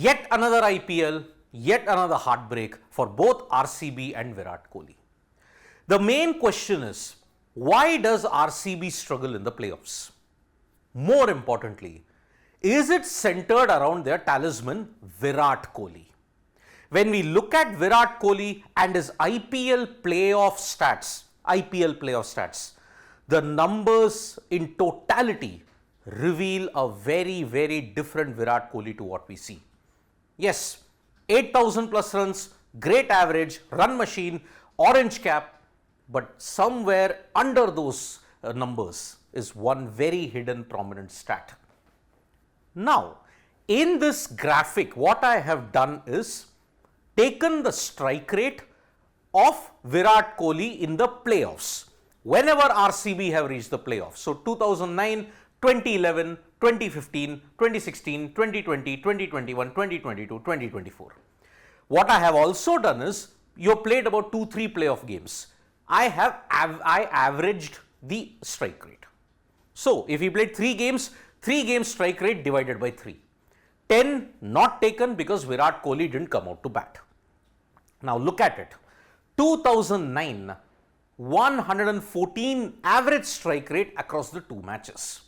Yet another IPL, yet another heartbreak for both RCB and Virat Kohli. The main question is, why does RCB struggle in the playoffs? More importantly, is it centered around their talisman Virat Kohli? When we look at Virat Kohli and his IPL playoff stats, the numbers in totality reveal a very, very different Virat Kohli to what we see. Yes, 8,000 plus runs, great average, run machine, orange cap, but somewhere under those numbers is one very hidden prominent stat. Now, in this graphic, what I have done is taken the strike rate of Virat Kohli in the playoffs, whenever RCB have reached the playoffs. So, 2009, 2011, 2015, 2016, 2020, 2021, 2022, 2024. What I have also done is, you have played about 2-3 playoff games. I averaged the strike rate. So, if he played 3 games strike rate divided by 3. 10 not taken because Virat Kohli didn't come out to bat. Now look at it. 2009, 114 average strike rate across the 2 matches.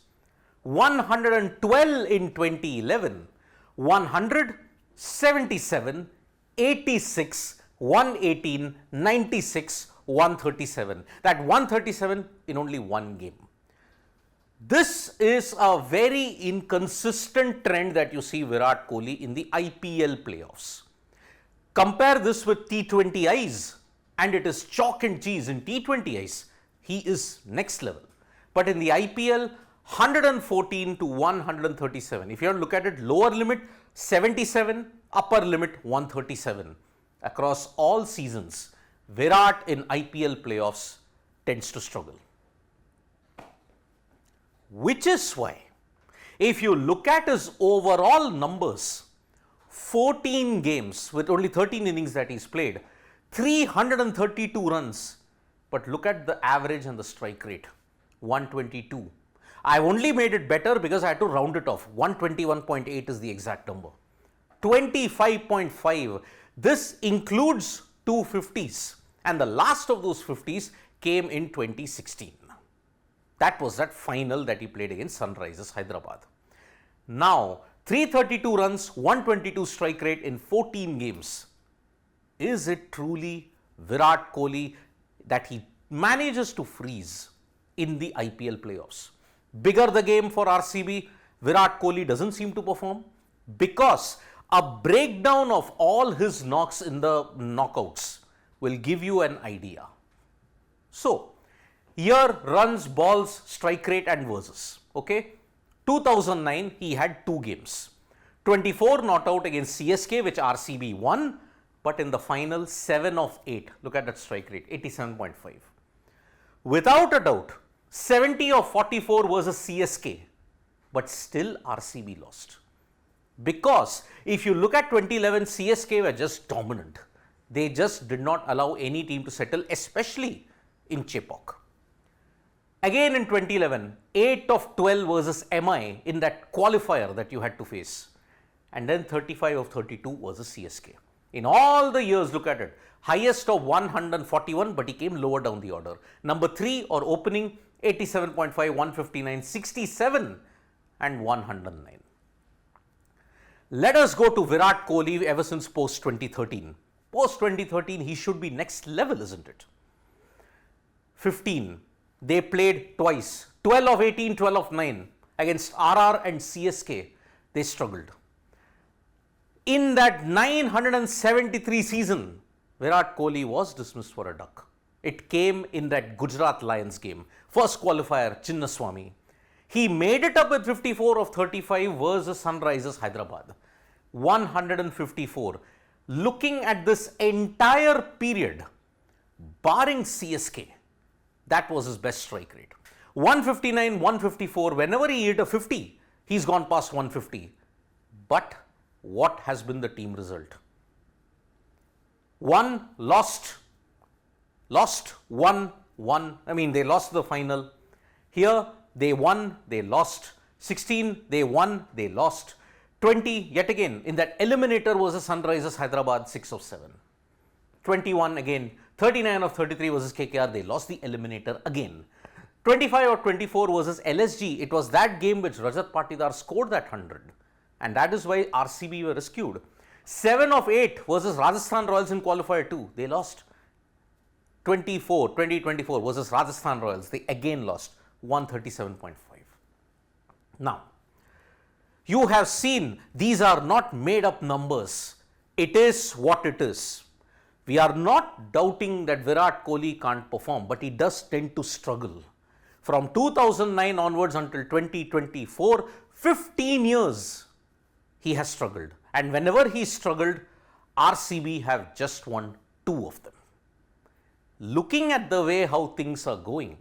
112 in 2011, 100, 77, 86, 118, 96, 137. That 137 in only one game. This is a very inconsistent trend that you see Virat Kohli in the IPL playoffs. Compare this with T20 eyes and it is chalk and cheese. In T20 eyes, he is next level. But in the IPL, 114 to 137. If you look at it, lower limit 77, upper limit 137. Across all seasons, Virat in IPL playoffs tends to struggle. Which is why, if you look at his overall numbers, 14 games with only 13 innings that he's played, 332 runs, but look at the average and the strike rate, 122. I only made it better because I had to round it off. 121.8 is the exact number. 25.5. This includes 2 50s, and the last of those 50s came in 2016. That was that final that he played against Sunrisers Hyderabad. Now, 332 runs, 122 strike rate in 14 games. Is it truly Virat Kohli that he manages to freeze in the IPL playoffs? Bigger the game for RCB, Virat Kohli doesn't seem to perform because a breakdown of all his knocks in the knockouts will give you an idea. So, here runs, balls, strike rate and versus. Okay. 2009 he had 2 games. 24 not out against CSK which RCB won, but in the final 7 of 8. Look at that strike rate, 87.5. Without a doubt, 70 of 44 versus CSK, but still RCB lost. Because if you look at 2011, CSK were just dominant. They just did not allow any team to settle, especially in Chepauk. Again in 2011, 8 of 12 versus MI in that qualifier that you had to face. And then 35 of 32 versus CSK. In all the years, look at it, highest of 141, but he came lower down the order. Number 3 or opening, 87.5, 159, 67 and 109. Let us go to Virat Kohli ever since post 2013. Post 2013, he should be next level, isn't it? 15. They played twice, 12 of 18, 12 of 9 against RR and CSK. They struggled. In that 973 season, Virat Kohli was dismissed for a duck. It came in that Gujarat Lions game, first qualifier, Chinnaswamy. He made it up with 54 of 35 versus Sunrisers Hyderabad, 154. Looking at this entire period, barring CSK, that was his best strike rate. 159, 154, whenever he hit a 50, he's gone past 150. But what has been the team result? One lost, won. I mean, they lost the final. Here, they won, they lost. 16, they won, they lost. 20, yet again, in that eliminator versus Sunrisers Hyderabad, 6 of 7. 21 again, 39 of 33 versus KKR, they lost the eliminator again. 25 or 24 versus LSG, it was that game which Rajat Patidar scored that 100. And that is why RCB were rescued. 7 of 8 versus Rajasthan Royals in qualifier 2, they lost. 2024 versus Rajasthan Royals, they again lost 137.5. Now, you have seen these are not made up numbers. It is what it is. We are not doubting that Virat Kohli can't perform, but he does tend to struggle. From 2009 onwards until 2024, 15 years he has struggled. And whenever he struggled, RCB have just won 2 of them. Looking at the way how things are going,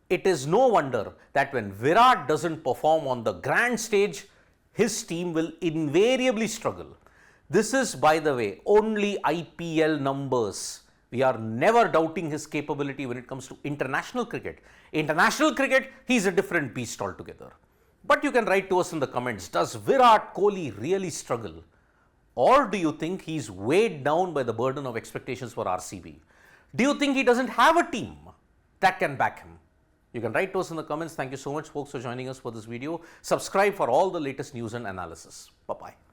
it is no wonder that when Virat doesn't perform on the grand stage, his team will invariably struggle. This is, by the way, only IPL numbers. We are never doubting his capability when it comes to international cricket. International cricket, he's a different beast altogether. But you can write to us in the comments, does Virat Kohli really struggle? Or do you think he's weighed down by the burden of expectations for RCB? Do you think he doesn't have a team that can back him? You can write to us in the comments. Thank you so much, folks, for joining us for this video. Subscribe for all the latest news and analysis. Bye-bye.